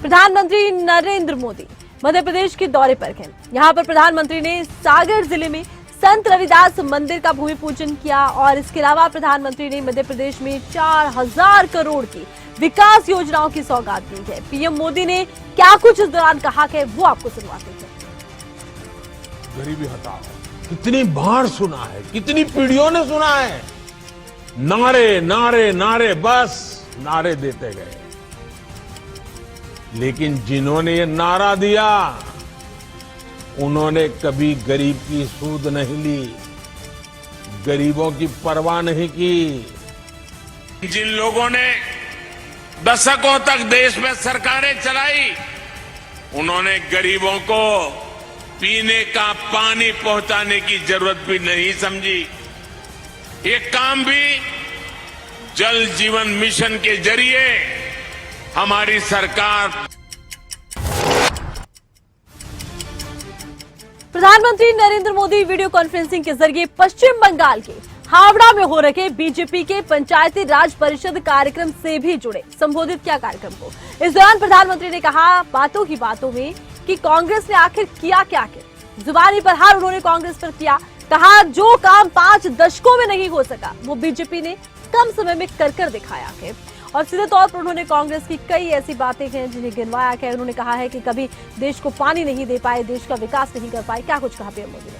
प्रधानमंत्री नरेंद्र मोदी मध्य प्रदेश के दौरे पर हैं। यहां पर प्रधानमंत्री ने सागर जिले में संत रविदास मंदिर का भूमि पूजन किया और इसके अलावा प्रधानमंत्री ने मध्य प्रदेश में 4000 करोड़ की विकास योजनाओं की सौगात दी है। पीएम मोदी ने क्या कुछ इस दौरान कहा है वो आपको सुनवाते हैं। गरीबी हटाओ, कितनी बार सुना है, कितनी पीढ़ियों ने सुना है। नारे नारे नारे, बस नारे देते गए। लेकिन जिन्होंने ये नारा दिया उन्होंने कभी गरीब की सूद नहीं ली, गरीबों की परवाह नहीं की। जिन लोगों ने दशकों तक देश में सरकारें चलाई, उन्होंने गरीबों को पीने का पानी पहुंचाने की जरूरत भी नहीं समझी। ये काम भी जल जीवन मिशन के जरिए हमारी सरकार। प्रधानमंत्री नरेंद्र मोदी वीडियो कॉन्फ्रेंसिंग के जरिए पश्चिम बंगाल के हावड़ा में हो रहे बीजेपी के पंचायती राज परिषद कार्यक्रम से भी जुड़े। संबोधित किया कार्यक्रम को। इस दौरान प्रधानमंत्री ने कहा बातों ही बातों में कि कांग्रेस ने आखिर किया क्या। जुबानी पर हार उन्होंने कांग्रेस पर किया। कहा जो काम 5 दशकों में नहीं हो सका वो बीजेपी ने कम समय में कर दिखाया है। और सीधे तौर पर उन्होंने कांग्रेस की कई ऐसी बातें हैं जिन्हें गिनवाया है। उन्होंने कहा है कि कभी देश को पानी नहीं दे पाए, देश का विकास नहीं कर पाए। क्या कुछ कहा पीएम मोदी ने?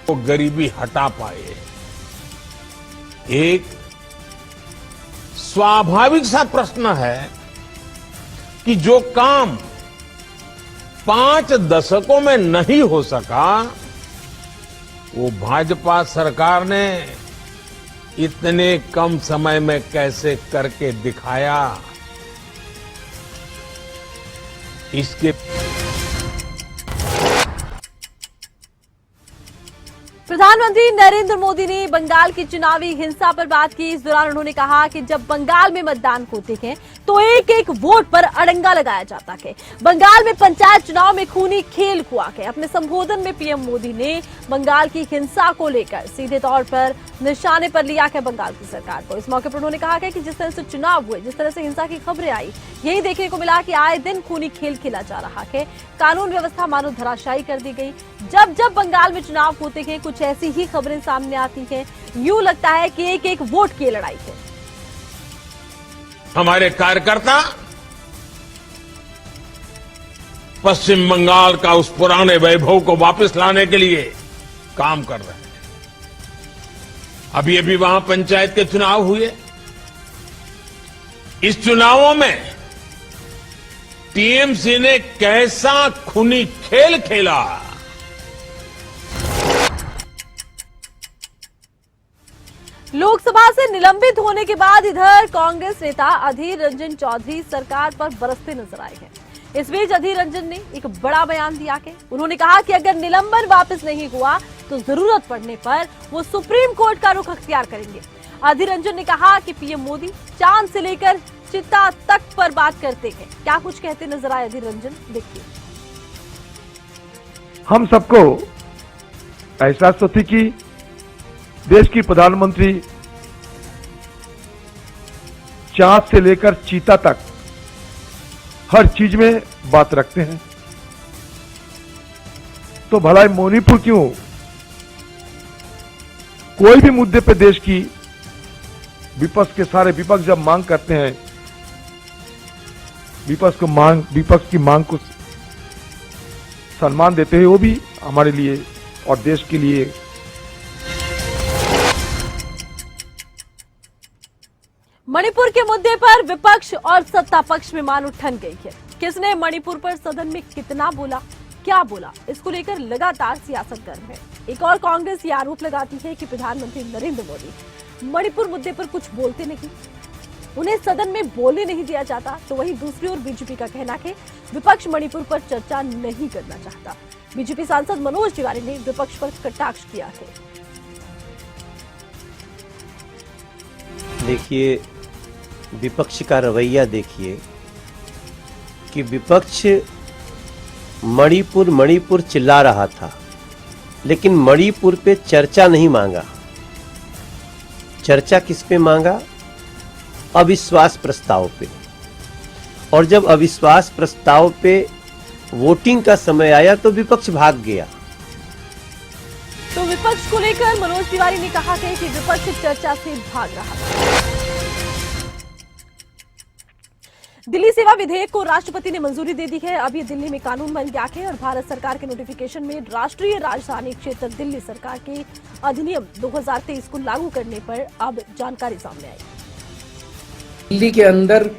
वो गरीबी हटा पाए। एक स्वाभाविक सा प्रश्न है कि जो काम 5 दशकों में नहीं हो सका वो भाजपा सरकार ने इतने कम समय में कैसे करके दिखाया। इसके प्रधानमंत्री नरेंद्र मोदी ने बंगाल की चुनावी हिंसा पर बात की। इस दौरान उन्होंने कहा कि जब बंगाल में मतदान होते हैं तो एक एक वोट पर अड़ंगा लगाया जाता है। बंगाल में पंचायत चुनाव में खूनी खेल हुआ है। अपने संबोधन में पीएम मोदी ने बंगाल की हिंसा को लेकर सीधे तौर पर निशाने पर लिया है बंगाल की सरकार को। इस मौके पर उन्होंने कहा कि जिस तरह से चुनाव हुए, जिस तरह से हिंसा की खबरें आई, यही देखने को मिला कि आए दिन खूनी खेल खेला जा रहा है। कानून व्यवस्था मानो धराशायी कर दी गई। जब जब बंगाल में चुनाव होते हैं कुछ ऐसी ही खबरें सामने आती हैं। यूं लगता है कि एक एक वोट की लड़ाई है। हमारे कार्यकर्ता पश्चिम बंगाल का उस पुराने वैभव को वापस लाने के लिए काम कर रहे हैं। अभी अभी वहां पंचायत के चुनाव हुए। इस चुनावों में टीएमसी ने कैसा खूनी खेल खेला। लोकसभा से निलंबित होने के बाद इधर कांग्रेस नेता अधीर रंजन चौधरी सरकार पर बरसते नजर आए हैं। इस बीच अधीर रंजन ने एक बड़ा बयान दिया है। उन्होंने कहा कि अगर निलंबन वापस नहीं हुआ तो जरूरत पड़ने पर वो सुप्रीम कोर्ट का रुख अख्तियार करेंगे। अधीर रंजन ने कहा कि पीएम मोदी चांद से लेकर चिता तक पर बात करते हैं। क्या कुछ कहते नजर आए अधीर रंजन, देखिए। हम सबको एहसास तो थी कि देश की प्रधानमंत्री चांद से लेकर चीता तक हर चीज में बात रखते हैं, तो भला मणिपुर क्यों? कोई भी मुद्दे पे देश की विपक्ष के सारे विपक्ष जब मांग करते हैं, विपक्ष की मांग को सम्मान देते हैं, वो भी हमारे लिए और देश के लिए। मणिपुर के मुद्दे पर विपक्ष और सत्ता पक्ष में मान उठन गई है। किसने मणिपुर पर सदन में कितना बोला, क्या बोला, इसको लेकर लगातार सियासत गर्म है। एक और कांग्रेस ये आरोप लगाती है कि प्रधानमंत्री नरेंद्र मोदी मणिपुर मुद्दे पर कुछ बोलते नहीं, उन्हें सदन में बोलने नहीं दिया जाता। तो वहीं दूसरी ओर बीजेपी का कहना है विपक्ष मणिपुर पर चर्चा नहीं करना चाहता। बीजेपी सांसद मनोज तिवारी ने विपक्ष पर कटाक्ष किया है। देखिए, विपक्ष का रवैया देखिए कि विपक्ष मणिपुर चिल्ला रहा था, लेकिन मणिपुर पे चर्चा नहीं मांगा। चर्चा किस पे मांगा? अविश्वास प्रस्ताव पे। और जब अविश्वास प्रस्ताव पे वोटिंग का समय आया तो विपक्ष भाग गया। तो विपक्ष को लेकर मनोज तिवारी ने कहा कि विपक्ष चर्चा से भाग रहा है। दिल्ली सेवा विधेयक को राष्ट्रपति ने मंजूरी दे दी है। अब ये दिल्ली में कानून बन गया है और भारत सरकार के नोटिफिकेशन में राष्ट्रीय राजधानी क्षेत्र दिल्ली सरकार के अधिनियम 2023 को लागू करने पर अब जानकारी सामने आई। दिल्ली के अंदर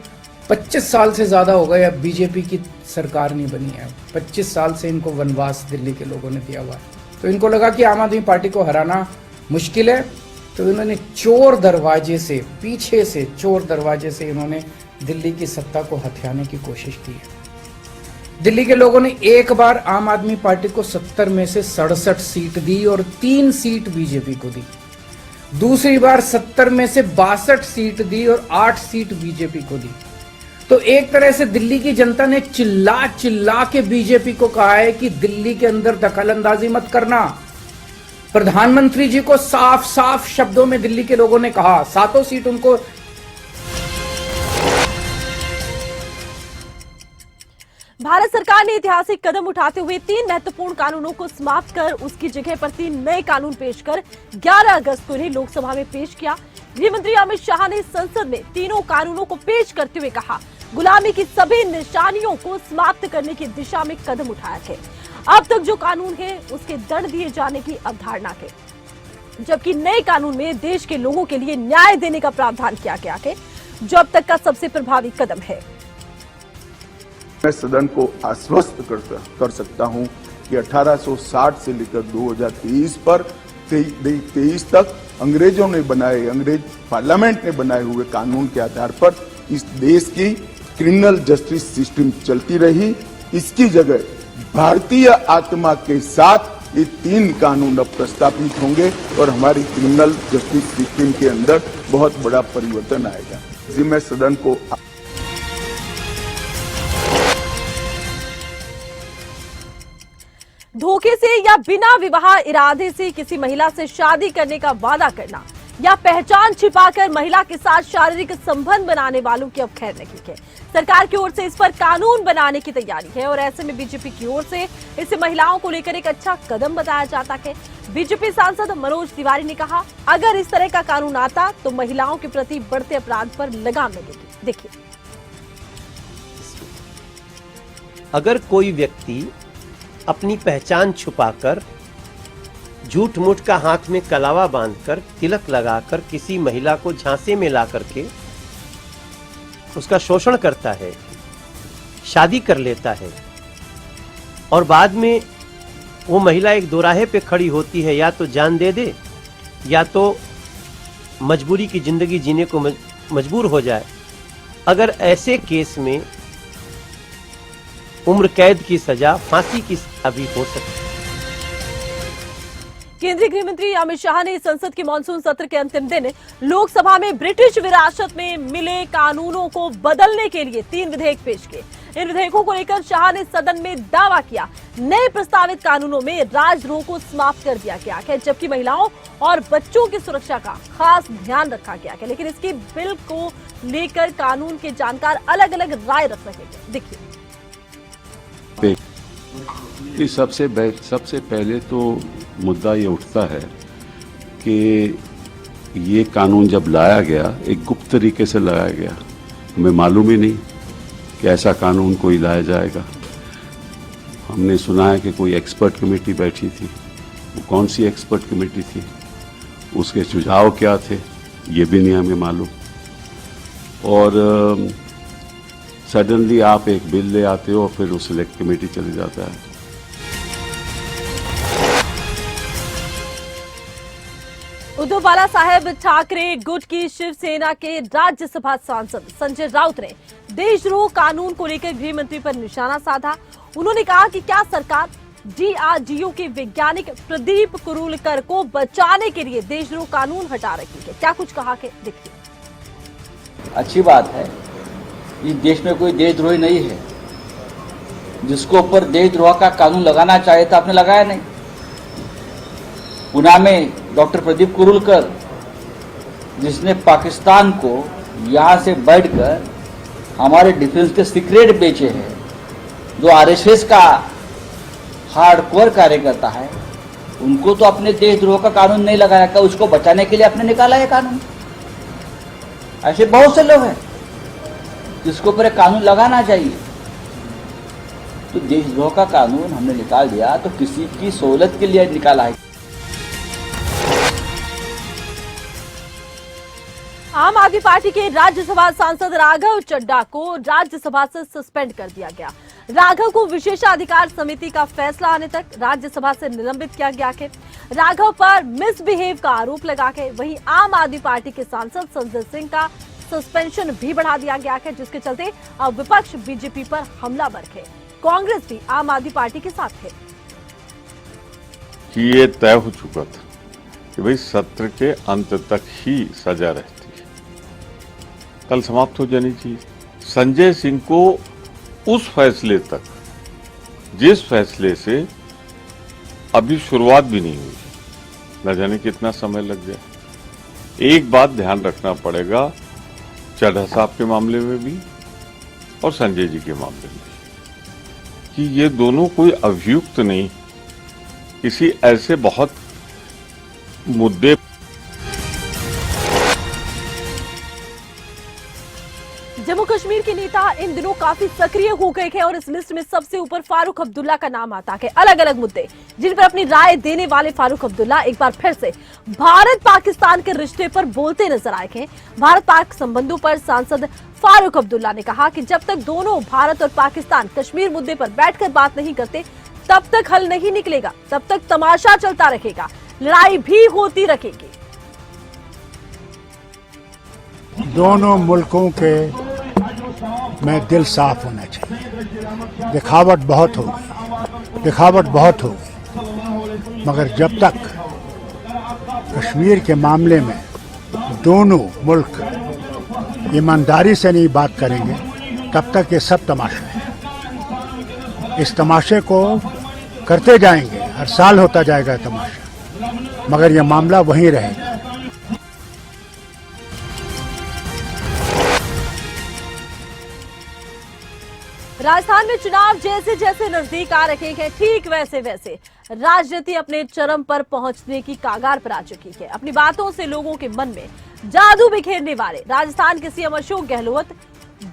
25 साल से ज्यादा हो गए अब बीजेपी की सरकार नहीं बनी है। 25 साल से इनको वनवास दिल्ली के लोगों ने दिया हुआ है, तो इनको लगा कि आम आदमी पार्टी को हराना मुश्किल है, तो इन्होंने चोर दरवाजे से, पीछे से चोर दरवाजे से इन्होंने दिल्ली की सत्ता को हथियाने की कोशिश की है। दिल्ली के लोगों ने एक बार आम आदमी पार्टी को 70 में से 67 सीट दी और 3 सीट बीजेपी को दी। दूसरी बार 70 में से 62 सीट दी और 8 सीट बीजेपी को दी। तो एक तरह से दिल्ली की जनता ने चिल्ला चिल्ला के बीजेपी को कहा है कि दिल्ली के अंदर दखलंदाजी मत करना। प्रधानमंत्री जी को साफ साफ शब्दों में दिल्ली के लोगों ने कहा, 7 सीट उनको। भारत सरकार ने ऐतिहासिक कदम उठाते हुए 3 महत्वपूर्ण कानूनों को समाप्त कर उसकी जगह पर 3 नए कानून पेश कर 11 अगस्त को इन्हें लोकसभा में पेश किया। गृह मंत्री अमित शाह ने संसद में तीनों कानूनों को पेश करते हुए कहा, गुलामी की सभी निशानियों को समाप्त करने की दिशा में कदम उठाया है। अब तक जो कानून है उसके दंड दिए जाने की अवधारणा है, जबकि नए कानून में देश के लोगों के लिए न्याय देने का प्रावधान किया गया है, जो अब तक का सबसे प्रभावी कदम है। मैं सदन को आश्वस्त कर सकता हूं कि 1860 से लेकर 2023 पर 23 तक अंग्रेजों ने बनाए, अंग्रेज पार्लियामेंट ने बनाए हुए कानून के आधार पर इस देश की क्रिमिनल जस्टिस सिस्टम चलती रही। इसकी जगह भारतीय आत्मा के साथ ये 3 कानून अब प्रस्तावित होंगे और हमारी क्रिमिनल जस्टिस सिस्टम के अंदर बहुत बड़ा परिवर्तन आएगा। जी मैं सदन को धोखे से या बिना विवाह इरादे से किसी महिला से शादी करने का वादा करना या पहचान छिपाकर महिला के साथ शारीरिक संबंध बनाने वालों की अब खैर नहीं है। सरकार की ओर से इस पर कानून बनाने की तैयारी है और ऐसे में बीजेपी की ओर से इसे महिलाओं को लेकर एक अच्छा कदम बताया जाता है। बीजेपी सांसद मनोज तिवारी ने कहा, अगर इस तरह का कानून आता तो महिलाओं के प्रति बढ़ते अपराध पर लगाम लगेगी। देखिए, अगर कोई व्यक्ति अपनी पहचान छुपाकर, झूठ मूठ का हाथ में कलावा बांधकर, तिलक लगाकर किसी महिला को झांसे में ला करके उसका शोषण करता है, शादी कर लेता है और बाद में वो महिला एक दोराहे पे खड़ी होती है, या तो जान दे दे या तो मजबूरी की जिंदगी जीने को मजबूर हो जाए, अगर ऐसे केस में उम्र कैद की सजा, फांसी की सजा भी हो सकती है। केंद्रीय गृह मंत्री अमित शाह ने संसद के मानसून सत्र के अंतिम दिन लोकसभा में ब्रिटिश विरासत में मिले कानूनों को बदलने के लिए 3 विधेयक पेश किए। इन विधेयकों को लेकर शाह ने सदन में दावा किया, नए प्रस्तावित कानूनों में राजद्रोह को समाप्त कर दिया गया है, जबकि महिलाओं और बच्चों की सुरक्षा का खास ध्यान रखा गया है। लेकिन इसकी बिल को लेकर कानून के जानकार अलग अलग राय रख रहे हैं। देखिए, कि सबसे पहले तो मुद्दा ये उठता है कि ये कानून जब लाया गया, एक गुप्त तरीके से लाया गया, हमें मालूम ही नहीं कि ऐसा कानून कोई लाया जाएगा। हमने सुना है कि कोई एक्सपर्ट कमेटी बैठी थी, वो कौन सी एक्सपर्ट कमेटी थी, उसके सुझाव क्या थे, ये भी नहीं हमें मालूम। और सडनली आप एक बिल ले आते हो और फिर वो सिलेक्ट कमेटी चले जाता है। उद्धव बाला साहेब ठाकरे गुट की शिवसेना के राज्यसभा सांसद संजय राउत ने देशद्रोह कानून को लेकर गृह मंत्री पर निशाना साधा। उन्होंने कहा कि क्या सरकार DRDO के वैज्ञानिक प्रदीप कुरूलकर को बचाने के लिए देशद्रोह कानून हटा रही है। क्या कुछ कहा कि देखिए। अच्छी बात है, इस देश में कोई देशद्रोही नहीं है। जिसको ऊपर देशद्रोह का कानून लगाना चाहिए था, आपने लगाया नहीं। पुणे में डॉक्टर प्रदीप कुरूलकर, जिसने पाकिस्तान को यहाँ से बैठकर हमारे डिफेंस के सीक्रेट बेचे हैं, जो आरएसएस का हार्डकोर कार्यकर्ता है, उनको तो अपने देशद्रोह का कानून नहीं लगाया, क्या उसको बचाने के लिए आपने निकाला है कानून? ऐसे बहुत से लोग हैं जिसको ऊपर कानून लगाना चाहिए। तो देशद्रोह का कानून हमने निकाल दिया तो किसी की सहूलत के लिए निकाला है। आम आदमी पार्टी के राज्यसभा सांसद राघव चड्ढा को राज्यसभा से सस्पेंड कर दिया गया। राघव को विशेषाधिकार समिति का फैसला आने तक राज्यसभा से निलंबित किया गया है। राघव पर मिसबिहेव का आरोप लगा के वहीं आम आदमी पार्टी के सांसद संजय सिंह का सस्पेंशन भी बढ़ा दिया गया है, जिसके चलते अब विपक्ष बीजेपी पर हमलावर है। कांग्रेस भी आम आदमी पार्टी के साथ है। ये तय हो चुका था कि भाई सत्र के अंत तक ही सजा रहती है, कल समाप्त हो जानी चाहिए। संजय सिंह को उस फैसले तक, जिस फैसले से अभी शुरुआत भी नहीं हुई, न जाने कितना समय लग गया। एक बात ध्यान रखना पड़ेगा चड्ढा साहब के मामले में भी और संजय जी के मामले में कि ये दोनों कोई अभियुक्त नहीं, किसी ऐसे बहुत मुद्दे। जम्मू कश्मीर के नेता इन दिनों काफी सक्रिय हो गए हैं और इस लिस्ट में सबसे ऊपर फारूक अब्दुल्ला का नाम आता है। अलग अलग मुद्दे जिन पर अपनी राय देने वाले फारूक अब्दुल्ला एक बार फिर से भारत पाकिस्तान के रिश्ते पर बोलते नजर आए हैं। भारत पाक संबंधों पर सांसद फारूक अब्दुल्ला ने कहा कि जब तक दोनों भारत और पाकिस्तान कश्मीर मुद्दे पर बैठकर बात नहीं करते तब तक हल नहीं निकलेगा, तब तक तमाशा चलता रहेगा, लड़ाई भी होती रहेगी। दोनों मुल्कों के में दिल साफ होना चाहिए। दिखावट बहुत होगी, मगर जब तक कश्मीर के मामले में दोनों मुल्क ईमानदारी से नहीं बात करेंगे तब तक ये सब तमाशा है। इस तमाशे को करते जाएंगे, हर साल होता जाएगा तमाशा, मगर यह मामला वहीं रहेगा। राजस्थान में चुनाव जैसे जैसे नजदीक आ रहे हैं, ठीक वैसे वैसे राजनीति अपने चरम पर पहुंचने की कागार पर आ चुकी है। अपनी बातों से लोगों के मन में जादू बिखेरने वाले राजस्थान के सीएम अशोक गहलोत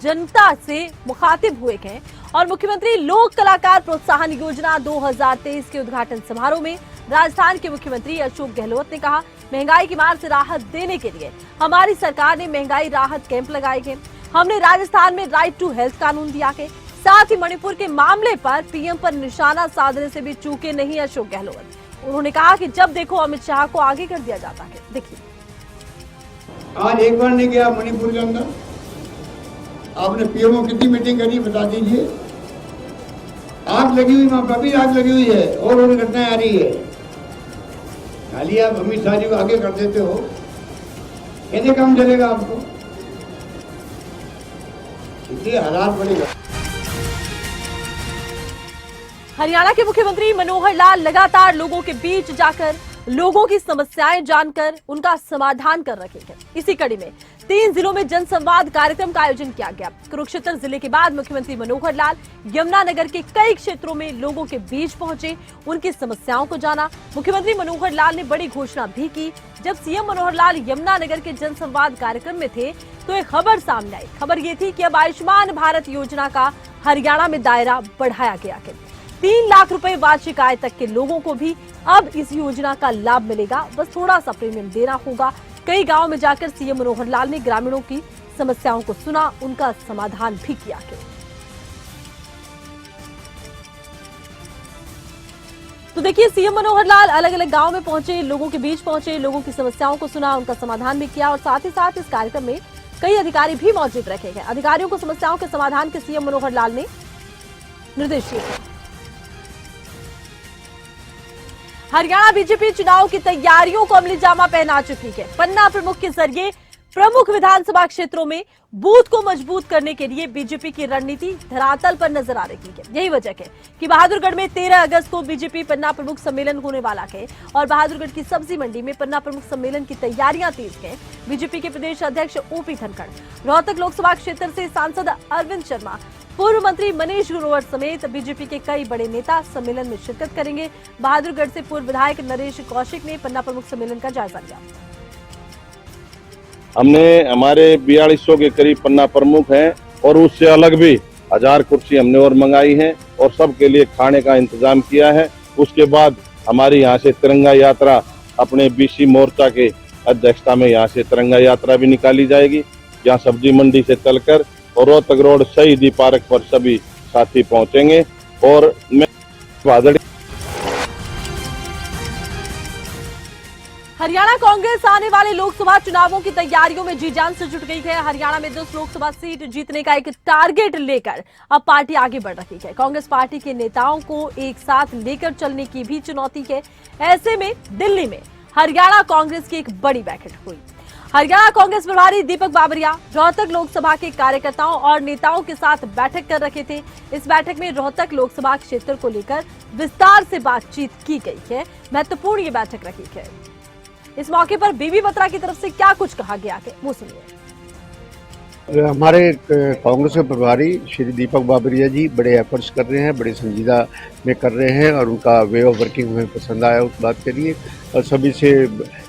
जनता से मुखातिब हुए हैं और मुख्यमंत्री लोक कलाकार प्रोत्साहन योजना 2023 के उद्घाटन समारोह में राजस्थान के मुख्यमंत्री अशोक गहलोत ने कहा, महंगाई की मार से राहत देने के लिए हमारी सरकार ने महंगाई राहत कैंप लगाए हैं। हमने राजस्थान में राइट टू हेल्थ कानून दिया है। साथ ही मणिपुर के मामले पर पीएम पर निशाना साधने से भी चूके नहीं अशोक गहलोत। उन्होंने कहा कि जब देखो अमित शाह को आगे कर दिया जाता है। देखिए, आज एक बार नहीं गया मणिपुर के अंदर, आपने पीएमओ कितनी मीटिंग करी बता दीजिए। आग लगी हुई, वहां पर भी आग लगी हुई है और उन्हें घटनाएं आ रही है। खाली आप अमित शाह जी को आगे कर देते हो, कैसे काम चलेगा आपको? इसलिए हालात बनेगा। हरियाणा के मुख्यमंत्री मनोहर लाल लगातार लोगों के बीच जाकर लोगों की समस्याएं जानकर उनका समाधान कर रहे हैं। इसी कड़ी में 3 जिलों में जनसंवाद कार्यक्रम का आयोजन किया गया। कुरुक्षेत्र जिले के बाद मुख्यमंत्री मनोहर लाल यमुनानगर के कई क्षेत्रों में लोगों के बीच पहुंचे, उनकी समस्याओं को जाना। मुख्यमंत्री मनोहर लाल ने बड़ी घोषणा भी की। जब सीएम मनोहर लाल यमुनानगर के जनसंवाद कार्यक्रम में थे तो एक खबर सामने आई। खबर ये थी कि अब आयुष्मान भारत योजना का हरियाणा में दायरा बढ़ाया गया है। 3 लाख रुपए वार्षिक आय तक के लोगों को भी अब इस योजना का लाभ मिलेगा। बस थोड़ा सा प्रीमियम देना होगा। कई गांव में जाकर सीएम मनोहर लाल ने ग्रामीणों की समस्याओं को सुना, उनका समाधान भी किया है। तो देखिए, सीएम मनोहर लाल अलग अलग गांव में पहुंचे, लोगों के बीच पहुंचे, लोगों की समस्याओं को सुना, उनका समाधान भी किया और साथ ही साथ इस कार्यक्रम में कई अधिकारी भी मौजूद रखे गए। अधिकारियों को समस्याओं के समाधान के सीएम मनोहर लाल ने निर्देश दिए। हरियाणा बीजेपी चुनाव की तैयारियों को अमली जामा पहना चुकी है। पन्ना प्रमुख के जरिए प्रमुख विधानसभा क्षेत्रों में बूथ को मजबूत करने के लिए बीजेपी की रणनीति धरातल पर नजर आ रही है। यही वजह है कि बहादुरगढ़ में 13 अगस्त को बीजेपी पन्ना प्रमुख सम्मेलन होने वाला है और बहादुरगढ़ की सब्जी मंडी में पन्ना प्रमुख सम्मेलन की तैयारियां तेज हैं। बीजेपी के प्रदेश अध्यक्ष ओपी धनखड़, रोहतक लोकसभा क्षेत्र से सांसद अरविंद शर्मा, पूर्व मंत्री मनीष ग्रोवर समेत बीजेपी के कई बड़े नेता सम्मेलन में शिरकत करेंगे। बहादुरगढ़ से पूर्व विधायक नरेश कौशिक ने पन्ना प्रमुख सम्मेलन का जायजा लिया। हमने हमारे 4200 के करीब पन्ना प्रमुख हैं और उससे अलग भी 1000 कुर्सी हमने और मंगाई हैं और सबके लिए खाने का इंतजाम किया है। उसके बाद हमारी यहाँ से तिरंगा यात्रा अपने बीसी मोर्चा के अध्यक्षता में यहाँ से तिरंगा यात्रा भी निकाली जाएगी, जहाँ सब्जी मंडी से चलकर और रोहतक रोड शहीदी पार्क पर सभी साथी पहुंचेंगे। और मैं हरियाणा कांग्रेस आने वाले लोकसभा चुनावों की तैयारियों में जी जान से जुट गई है। हरियाणा में 10 लोकसभा सीट जीतने का एक टारगेट लेकर अब पार्टी आगे बढ़ रही है। कांग्रेस पार्टी के नेताओं को एक साथ लेकर चलने की भी चुनौती है। ऐसे में दिल्ली में हरियाणा कांग्रेस की एक बड़ी बैठक हुई। हरियाणा कांग्रेस प्रभारी दीपक बाबरिया रोहतक लोकसभा के कार्यकर्ताओं और नेताओं के साथ बैठक कर रहे थे। इस बैठक में रोहतक लोकसभा क्षेत्र को लेकर विस्तार से बातचीत की गई है। महत्वपूर्ण ये बैठक रही है। इस मौके पर बीबी बत्रा की तरफ से क्या कुछ कहा गया है, वो सुनिए। हमारे कांग्रेस के प्रभारी श्री दीपक बाबरिया जी बड़े एफर्ट्स कर रहे हैं, बड़े संजीदा में कर रहे हैं और उनका वे ऑफ वर्किंग हमें पसंद आया उस बात के लिए। और सभी से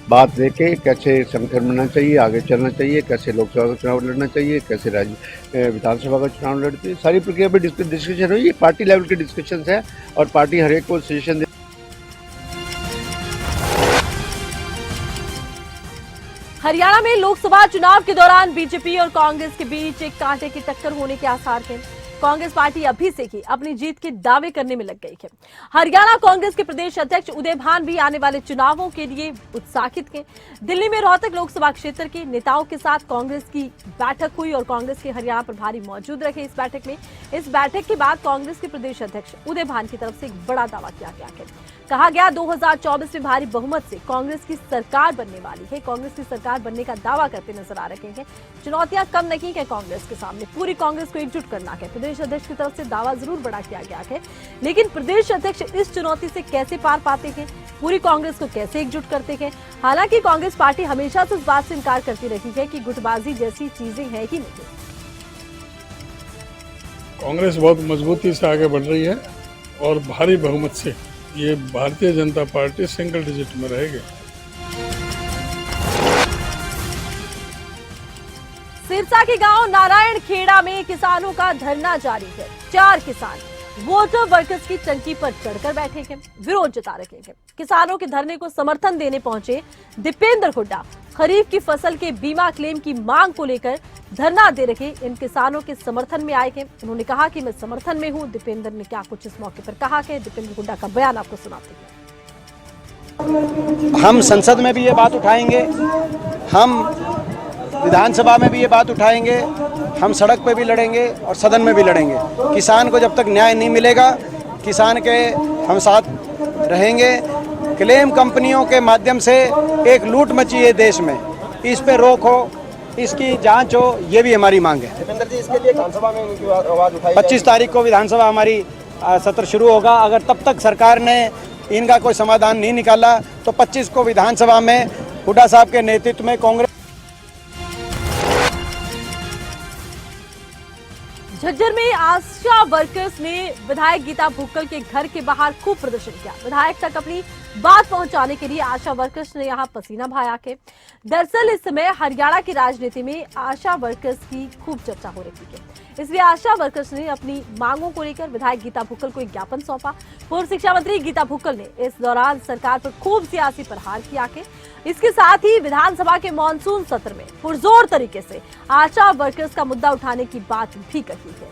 बात लेके कैसे संगठन बनना चाहिए, आगे चलना चाहिए, कैसे लोकसभा का चुनाव लड़ना चाहिए, कैसे राज्य विधानसभा का चुनाव लड़ते हैं, सारी प्रक्रिया पर डिस्कशन हुई। ये पार्टी लेवल के डिस्कशन है और पार्टी हर एक को सजेशन दे। हरियाणा में लोकसभा चुनाव के दौरान बीजेपी और कांग्रेस के बीच एक कांटे की टक्कर होने के आसार हैं। कांग्रेस पार्टी अभी से ही अपनी जीत के दावे करने में लग गई है। हरियाणा कांग्रेस के प्रदेश अध्यक्ष उदय भान भी आने वाले चुनावों के लिए उत्साहित हैं। दिल्ली में रोहतक लोकसभा क्षेत्र के नेताओं के साथ कांग्रेस की बैठक हुई और कांग्रेस के हरियाणा प्रभारी मौजूद रहे इस बैठक में। इस बैठक के बाद कांग्रेस के प्रदेश अध्यक्ष उदय भान की तरफ से एक बड़ा दावा किया गया है। कहा गया 2024 में भारी बहुमत से कांग्रेस की सरकार बनने वाली है। कांग्रेस की सरकार बनने का दावा करते नजर आ रहे हैं। चुनौतियां कम नहीं है कांग्रेस के सामने, पूरी कांग्रेस को एकजुट करना है। प्रदेश अध्यक्ष की तरफ से दावा जरूर बड़ा किया गया है, लेकिन प्रदेश अध्यक्ष इस चुनौती से कैसे पार पाते हैं, पूरी कांग्रेस को कैसे एकजुट करते हैं। हालांकि कांग्रेस पार्टी हमेशा से इस बात से इनकार करती रही है कि गुटबाजी जैसी चीजें है ही नहीं। कांग्रेस बहुत मजबूती से आगे बढ़ रही है और भारी बहुमत से ये Bharatiya Janata party single digit में रहेगी। सिरसा के गांव नारायण खेड़ा में किसानों का धरना जारी है। 4 किसान वोटर वर्कर्स की टंकी पर चढ़कर बैठे हैं, विरोध जता रहे हैं। किसानों के धरने को समर्थन देने पहुंचे दीपेंद्र हुड्डा खरीफ की फसल के बीमा क्लेम की मांग को लेकर धरना दे रहे इन किसानों के समर्थन में आए हैं। उन्होंने कहा कि मैं समर्थन में हूं। दीपेंद्र ने क्या कुछ इस मौके पर कहा है, दीपेंद्र हुड्डा का बयान आपको सुनाते हैं। हम संसद में भी ये बात उठाएंगे, हम विधानसभा में भी ये बात उठाएंगे, हम सड़क पे भी लड़ेंगे और सदन में भी लड़ेंगे। किसान को जब तक न्याय नहीं मिलेगा, किसान के हम साथ रहेंगे। क्लेम कंपनियों के माध्यम से एक लूट मची है देश में, इस पे रोक हो, इसकी जांच हो, ये भी हमारी मांग है। दीपेंद्र जी, इसके लिए विधानसभा में उनकी आवाज उठाई 25 तारीख को विधानसभा हमारी सत्र शुरू होगा। अगर तब तक सरकार ने इनका कोई समाधान नहीं निकाला तो 25 को विधानसभा में हुड्डा साहब के नेतृत्व में कांग्रेस। झज्जर में आशा वर्कर्स ने विधायक गीता भुक्कल के घर के बाहर खूब प्रदर्शन किया। विधायक तक अपनी बात पहुंचाने के लिए आशा वर्कर्स ने यहां पसीना बहाया के। दरअसल इस समय हरियाणा की राजनीति में आशा वर्कर्स की खूब चर्चा हो रही है, इसलिए आशा वर्कर्स ने अपनी मांगों को लेकर विधायक गीता भुक्कल को एक ज्ञापन सौंपा। पूर्व शिक्षा मंत्री गीता भुक्कल ने इस दौरान सरकार पर खूब सियासी प्रहार किया है। इसके साथ ही विधानसभा के मॉनसून सत्र में पुरजोर तरीके से आशा वर्कर्स का मुद्दा उठाने की बात भी कही है।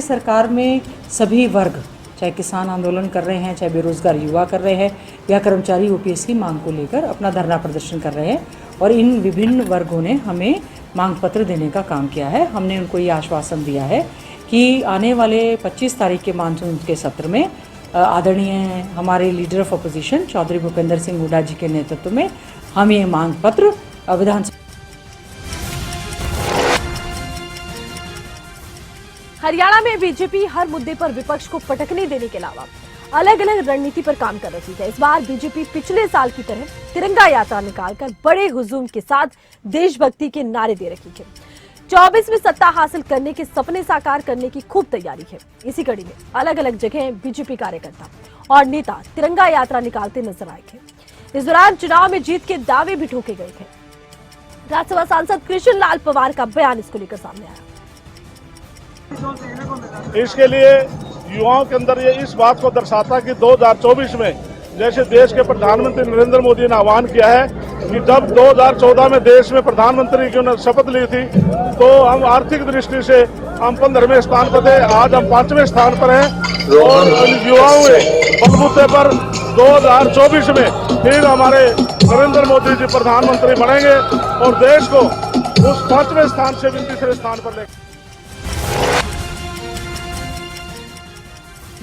सरकार में सभी वर्ग, चाहे किसान आंदोलन कर रहे हैं, चाहे बेरोजगार युवा कर रहे हैं या कर्मचारी ओपीएस की मांग को लेकर अपना धरना प्रदर्शन कर रहे हैं और इन विभिन्न वर्गों ने हमें मांग पत्र देने का काम किया है। हमने उनको ये आश्वासन दिया है कि आने वाले 25 तारीख के मानसून के सत्र में आदरणीय हमारे leader of opposition Chaudhary Bhupendra Singh Hooda ji के नेतृत्व में हम ये मांग पत्र विधानसभा। हरियाणा में बीजेपी हर मुद्दे पर विपक्ष को पटकने देने के अलावा अलग अलग रणनीति पर काम कर रही है। इस बार बीजेपी पिछले साल की तरह तिरंगा यात्रा निकालकर बड़े हुजूम के साथ देशभक्ति के नारे दे रही है। 24 में सत्ता हासिल करने के सपने साकार करने की खूब तैयारी है। इसी कड़ी में अलग अलग जगह बीजेपी कार्यकर्ता और नेता तिरंगा यात्रा निकालते नजर आए थे। इस दौरान चुनाव में जीत के दावे भी ठोके गए थे। राज्यसभा सांसद कृष्ण लाल पंवार का बयान इसको लेकर सामने आया। इसके लिए युवाओं के अंदर ये इस बात को दर्शाता कि 2024 में जैसे देश के प्रधानमंत्री नरेंद्र मोदी ने आह्वान किया है कि जब 2014 में देश में प्रधानमंत्री की उन्होंने शपथ ली थी तो हम आर्थिक दृष्टि से हम 15वें स्थान पर थे, आज हम 5वें स्थान पर हैं और युवाओं में बलबूते पर 2024 में फिर हमारे नरेंद्र मोदी जी प्रधानमंत्री बनेंगे और देश को उस 5वें स्थान से भी तीसरे स्थान पर लेंगे।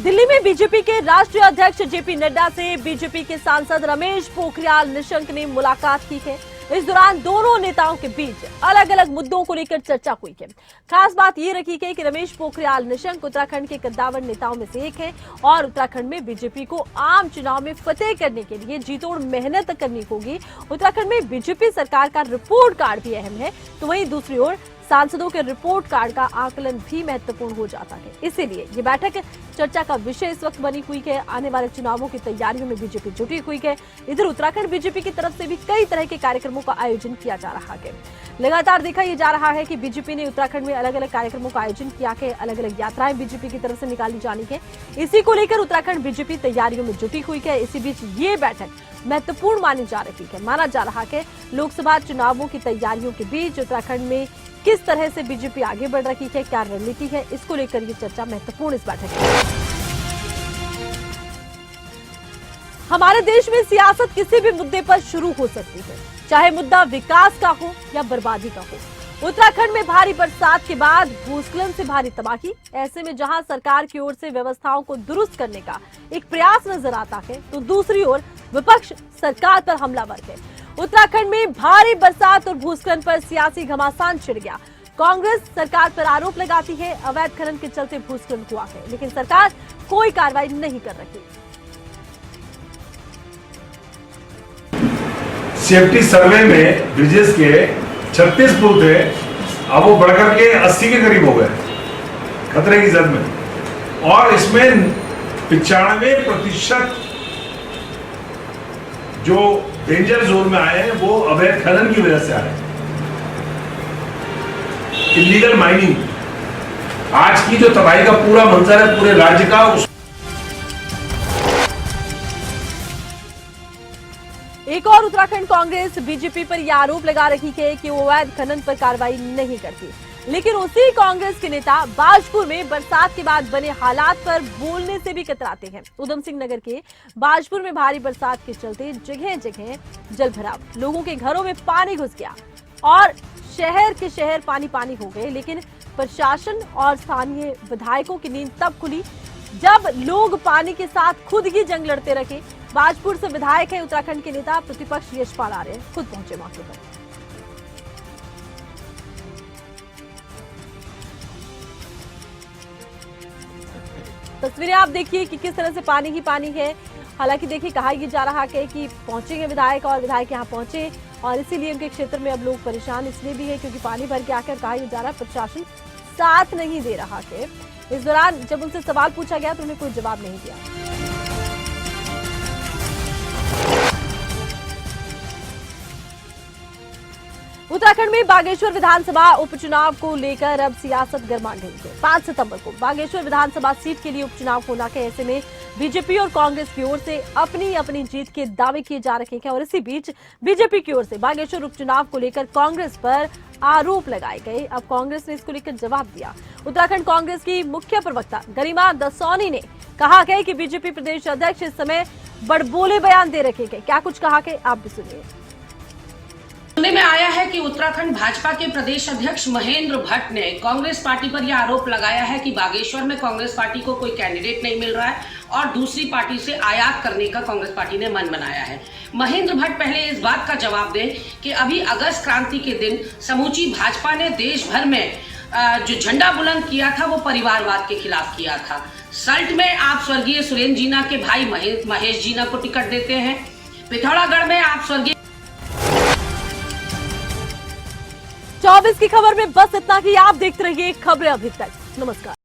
दिल्ली में बीजेपी के राष्ट्रीय अध्यक्ष जेपी नड्डा से बीजेपी के सांसद रमेश पोखरियाल निशंक ने मुलाकात की है। इस दौरान दोनों नेताओं के बीच अलग अलग मुद्दों को लेकर चर्चा हुई है। खास बात ये रखी गई कि रमेश पोखरियाल निशंक उत्तराखंड के कद्दावर नेताओं में से एक है और उत्तराखंड में बीजेपी को आम चुनाव में फतेह करने के लिए जीतोड़ मेहनत करनी होगी। उत्तराखंड में बीजेपी सरकार का रिपोर्ट कार्ड भी अहम है, तो वहीं दूसरी ओर सांसदों के रिपोर्ट कार्ड का आकलन भी महत्वपूर्ण हो जाता है। इसीलिए ये बैठक चर्चा का विषय इस वक्त बनी हुई है। आने वाले चुनावों की तैयारियों में बीजेपी जुटी हुई है। इधर उत्तराखंड बीजेपी की तरफ से भी कई तरह के कार्यक्रमों का आयोजन किया जा रहा है। लगातार देखा यह जा रहा है कि बीजेपी ने उत्तराखंड में अलग अलग कार्यक्रमों का आयोजन किया है। अलग अलग यात्राएं बीजेपी की तरफ से निकाली जानी है। इसी को लेकर उत्तराखंड बीजेपी तैयारियों में जुटी हुई है। इसी बीच ये बैठक महत्वपूर्ण मानी जा रही है। माना जा रहा है लोकसभा चुनावों की तैयारियों के बीच उत्तराखंड में किस तरह से बीजेपी आगे बढ़ रही है, क्या रणनीति है, इसको लेकर ये चर्चा महत्वपूर्ण इस बैठक में। हमारे देश में सियासत किसी भी मुद्दे पर शुरू हो सकती है, चाहे मुद्दा विकास का हो या बर्बादी का हो। उत्तराखंड में भारी बरसात के बाद भूस्खलन से भारी तबाही। ऐसे में जहां सरकार की ओर से व्यवस्थाओं को दुरुस्त करने का एक प्रयास नजर आता है, तो दूसरी ओर विपक्ष सरकार पर हमलावर है। उत्तराखंड में भारी बरसात और भूस्खलन पर सियासी घमासान छिड़ गया। कांग्रेस सरकार पर आरोप लगाती है अवैध खनन के चलते भूस्खलन हुआ है, लेकिन सरकार कोई कार्रवाई नहीं कर रही। सेफ्टी सर्वे में ब्रिजेस के 36 पुल थे, अब वो बढ़कर के 80 के करीब हो गए खतरे की जद में, और इसमें 95% जो डेंजर जोन में आए हैं वो अवैध खनन की वजह से आए हैं। इलीगल माइनिंग आज की जो तबाही का पूरा मंजर है पूरे राज्य का। एक और उत्तराखंड कांग्रेस बीजेपी पर यह आरोप लगा रही है कि वो अवैध खनन पर कार्रवाई नहीं करती, लेकिन उसी कांग्रेस के नेता बाजपुर में बरसात के बाद बने हालात पर बोलने से भी कतराते हैं। उधम सिंह नगर के बाजपुर में भारी बरसात के चलते जगह जगह जल भराव, लोगों के घरों में पानी घुस गया और शहर के शहर पानी पानी हो गए। लेकिन प्रशासन और स्थानीय विधायकों की नींद तब खुली जब लोग पानी के साथ खुद ही जंग लड़ते रहे। बाजपुर से विधायक है उत्तराखंड के नेता प्रतिपक्ष यशपाल आर्य खुद पहुंचे मौके पर। तस्वीरें आप देखिए कि किस तरह से पानी ही पानी है। हालांकि देखिए कहा यह जा रहा है कि पहुंचेंगे विधायक, और विधायक यहां पहुंचे और इसीलिए उनके क्षेत्र में अब लोग परेशान इसलिए भी है क्योंकि पानी भर के आकर कहा यह जा रहा है प्रशासन साथ नहीं दे रहा है। इस दौरान जब उनसे सवाल पूछा गया तो उन्हें कोई जवाब नहीं दिया। उत्तराखंड में बागेश्वर विधानसभा उपचुनाव को लेकर अब सियासत गर्मा गई है। 5 सितंबर को बागेश्वर विधानसभा सीट के लिए उपचुनाव होना है। ऐसे में बीजेपी और कांग्रेस की ओर से अपनी अपनी जीत के दावे किए जा रहे हैं और इसी बीच बीजेपी की ओर से बागेश्वर उपचुनाव को लेकर कांग्रेस पर आरोप लगाए गए। अब कांग्रेस ने इसको लेकर जवाब दिया। उत्तराखंड कांग्रेस की मुख्य प्रवक्ता गरिमा दसौनी ने कहा है कि बीजेपी प्रदेश अध्यक्ष इस समय बड़बोले बयान दे रखे हैं। क्या कुछ कहा है आप भी सुनिए। सुनने में आया है कि उत्तराखंड भाजपा के प्रदेश अध्यक्ष महेंद्र भट्ट ने कांग्रेस पार्टी पर यह आरोप लगाया है कि बागेश्वर में कांग्रेस पार्टी को कोई कैंडिडेट नहीं मिल रहा है और दूसरी पार्टी से आयात करने का कांग्रेस पार्टी ने मन बनाया है। महेंद्र भट्ट पहले इस बात का जवाब दें कि अभी अगस्त क्रांति के दिन समूची भाजपा ने देश भर में जो झंडा बुलंद किया था वो परिवारवाद के खिलाफ किया था। सल्ट में आप स्वर्गीय सुरेंद्र जीना के भाई महेश जीना को टिकट देते हैं। पिथौरागढ़ में आप स्वर्गीय 24 की खबर में बस इतना ही। आप देखते रहिए खबरें अभी तक। नमस्कार।